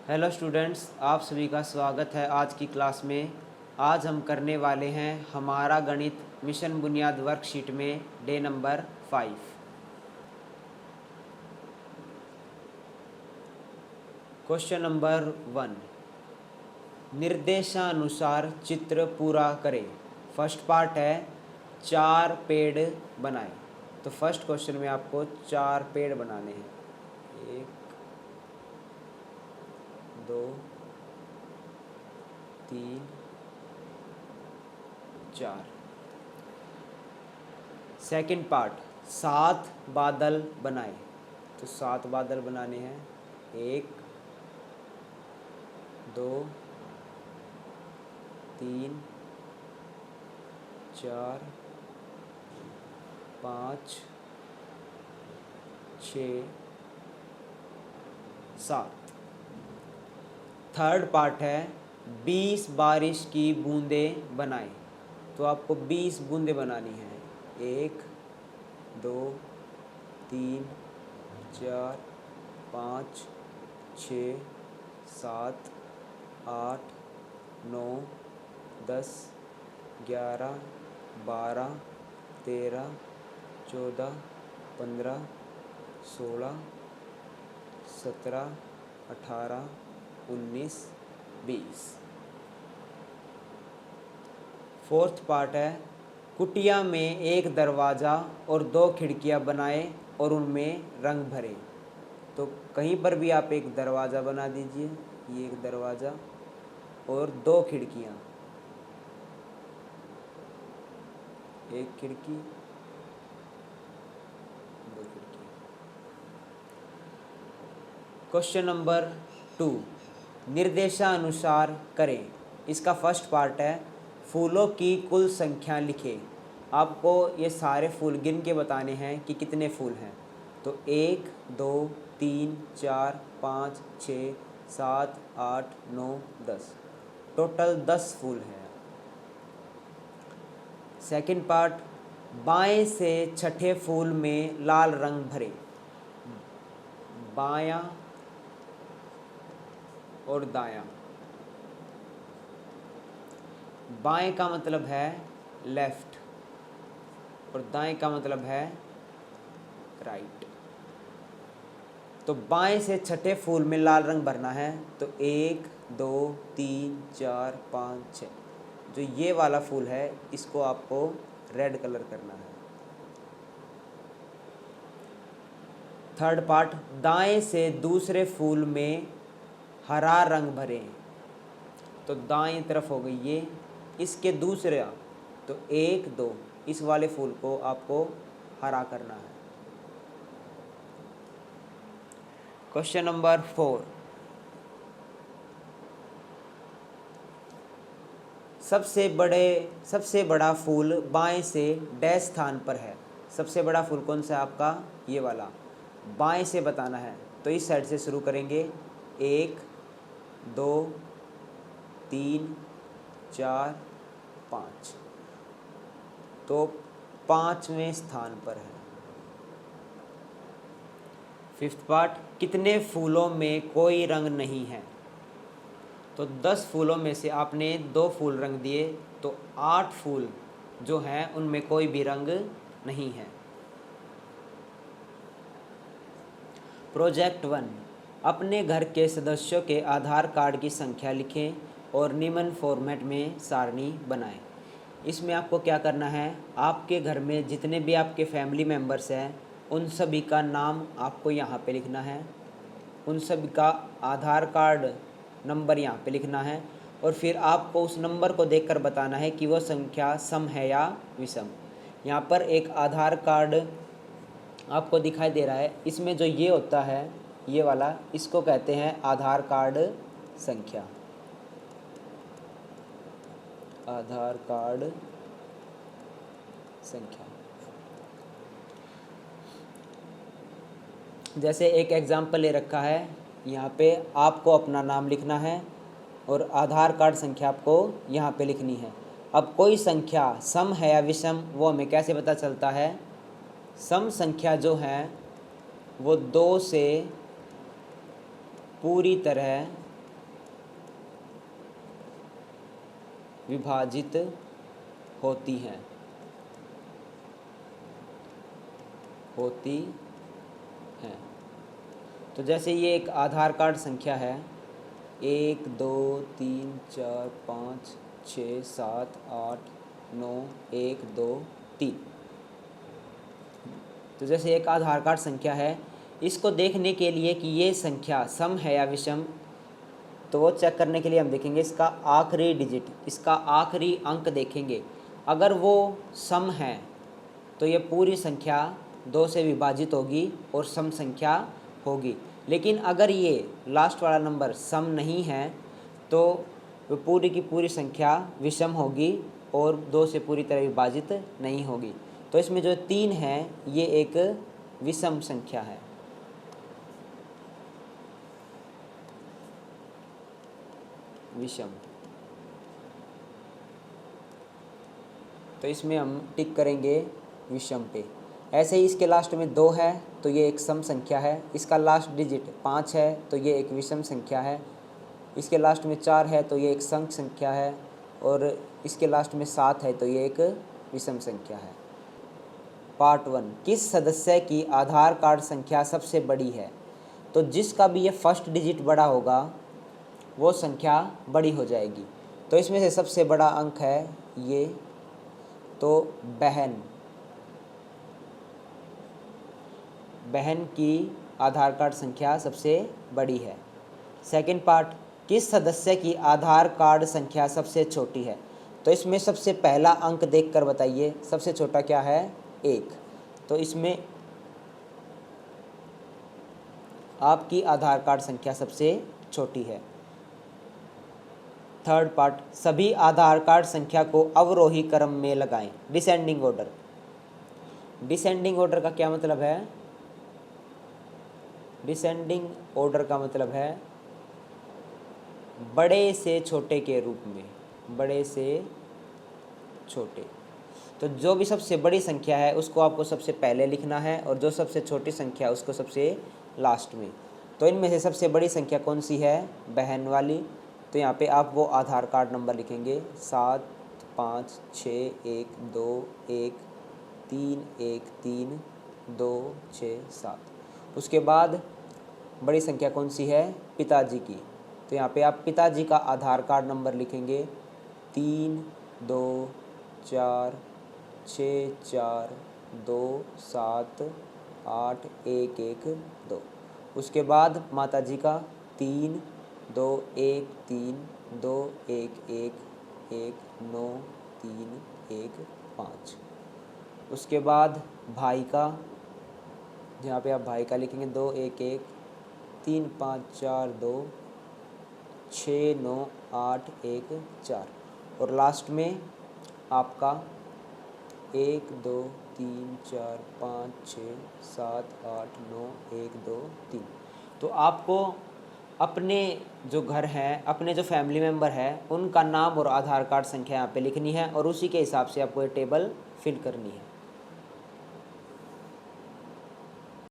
Hello students, आप सभी का स्वागत है आज की क्लास में। आज हम करने वाले हैं हमारा गणित मिशन बुनियाद वर्कशीट में डे नंबर 5। क्वेश्चन नंबर 1, निर्देशानुसार चित्र पूरा करें। फर्स्ट पार्ट है 4 पेड़ बनाएं। तो फर्स्ट क्वेश्चन में आपको 4 पेड़ बनाने हैं। 1 2 3 4। सेकंड पार्ट 7 बादल बनाए। तो 7 बादल बनाने हैं। 1 2 3 4 5 6 7। थर्ड पार्ट है 20 बारिश की बूंदें बनाएं। तो आपको 20 बूंदें बनानी हैं। 1 2 3 4 5 6 7 8 9 10 11 12 13 14 15 16 17 18 19 20। फोर्थ पार्ट है कुटिया में एक दरवाज़ा और 2 खिड़कियां बनाए और उनमें रंग भरे। तो कहीं पर भी आप एक दरवाज़ा बना दीजिए। ये एक दरवाज़ा और 2 खिड़कियां, एक खिड़की 2 खिड़की। क्वेश्चन नंबर 2, निर्देशानुसार करें। इसका फर्स्ट पार्ट है फूलों की कुल संख्या लिखें। आपको ये सारे फूल गिन के बताने हैं कि कितने फूल हैं। तो 1 2 3 4 5 6 7 8 9 10, टोटल 10 फूल हैं। सेकंड पार्ट, बाएं से छठे फूल में लाल रंग भरे। बायां और दायां। बाएं का मतलब है लेफ्ट और दाएं का मतलब है राइट। तो बाएं से छठे फूल में लाल रंग भरना है। तो 1 2 3 4 5 6, जो ये वाला फूल है इसको आपको रेड कलर करना है। थर्ड पार्ट, दाएं से दूसरे फूल में हरा रंग भरें। तो दाएं तरफ हो गई ये, इसके दूसरे, तो 1 2, इस वाले फूल को आपको हरा करना है। क्वेश्चन नंबर 4, सबसे बड़ा फूल बाएं से डैश स्थान पर है। सबसे बड़ा फूल कौन सा है आपका? ये वाला। बाएं से बताना है तो इस साइड से शुरू करेंगे। 1 2 3 4 5, तो 5वें स्थान पर है। फिफ्थ पार्ट, कितने फूलों में कोई रंग नहीं है। तो 10 फूलों में से आपने 2 फूल रंग दिए, तो 8 फूल जो हैं उनमें कोई भी रंग नहीं है। प्रोजेक्ट 1, अपने घर के सदस्यों के आधार कार्ड की संख्या लिखें और निम्न फॉर्मेट में सारणी बनाएं। इसमें आपको क्या करना है, आपके घर में जितने भी आपके फैमिली मेम्बर्स हैं उन सभी का नाम आपको यहाँ पे लिखना है। उन सभी का आधार कार्ड नंबर यहाँ पे लिखना है और फिर आपको उस नंबर को देखकर बताना है कि वह संख्या सम है या विषम। यहाँ पर एक आधार कार्ड आपको दिखाई दे रहा है। इसमें जो ये होता है, ये वाला, इसको कहते हैं आधार कार्ड संख्या। आधार कार्ड संख्या। जैसे एक एग्जाम्पल ले रखा है, यहाँ पे आपको अपना नाम लिखना है और आधार कार्ड संख्या आपको यहाँ पे लिखनी है। अब कोई संख्या सम है या विषम वो हमें कैसे पता चलता है? सम संख्या जो है वो 2 से पूरी तरह विभाजित होती हैं तो जैसे ये एक आधार कार्ड संख्या है 1 2 3 4 5 6 7 8 9 1 2 3। तो जैसे एक आधार कार्ड संख्या है, इसको देखने के लिए कि ये संख्या सम है या विषम, तो वो चेक करने के लिए हम देखेंगे इसका आखिरी डिजिट, इसका आखिरी अंक देखेंगे। अगर वो सम है तो ये पूरी संख्या 2 से विभाजित होगी और सम संख्या होगी। लेकिन अगर ये लास्ट वाला नंबर सम नहीं है तो वो पूरी की पूरी संख्या विषम होगी और 2 से पूरी तरह विभाजित नहीं होगी। तो इसमें जो 3 है ये एक विषम संख्या है। विषम, तो इसमें हम टिक करेंगे विषम पे। ऐसे ही इसके लास्ट में 2 है तो ये एक सम संख्या है, इसका लास्ट डिजिट 5 है तो ये एक विषम संख्या है, इसके लास्ट में 4 है तो ये एक सम संख्या है, और इसके लास्ट में 7 है तो ये एक विषम संख्या है। पार्ट 1, किस सदस्य की आधार कार्ड संख्या सबसे बड़ी है? तो जिसका भी ये फर्स्ट डिजिट बड़ा होगा वो संख्या बड़ी हो जाएगी। तो इसमें से सबसे बड़ा अंक है ये, तो बहन की आधार कार्ड संख्या सबसे बड़ी है। सेकंड पार्ट, किस सदस्य की आधार कार्ड संख्या सबसे छोटी है? तो इसमें सबसे पहला अंक देखकर बताइए सबसे छोटा क्या है? 1। तो इसमें आपकी आधार कार्ड संख्या सबसे छोटी है। थर्ड पार्ट, सभी आधार कार्ड संख्या को अवरोही क्रम में लगाएं, डिसेंडिंग ऑर्डर। डिसेंडिंग ऑर्डर का क्या मतलब है? डिसेंडिंग ऑर्डर का मतलब है बड़े से छोटे के रूप में, बड़े से छोटे। तो जो भी सबसे बड़ी संख्या है उसको आपको सबसे पहले लिखना है और जो सबसे छोटी संख्या है उसको सबसे लास्ट में। तो इनमें से सबसे बड़ी संख्या कौन सी है? बहन वाली। तो यहाँ पे आप वो आधार कार्ड नंबर लिखेंगे 7 5 6 1 2 1 3 1 3 2 6 7। उसके बाद बड़ी संख्या कौन सी है? पिताजी की। तो यहाँ पे आप पिताजी का आधार कार्ड नंबर लिखेंगे 3 2 4 6 4 2 7 8 1 1 2। उसके बाद माताजी का 3 2 1 3 2 1 1 1 9 3 1 5। उसके बाद भाई का, यहाँ पे आप भाई का लिखेंगे 2 1 1 3 5 4 2 6 9 8 1 4। और लास्ट में आपका 1 2 3 4 5 6 7 8 9 1 2 3। तो आपको अपने जो घर हैं, अपने जो फैमिली मेम्बर है उनका नाम और आधार कार्ड संख्या यहाँ पे लिखनी है और उसी के हिसाब से आपको ये टेबल फिल करनी है।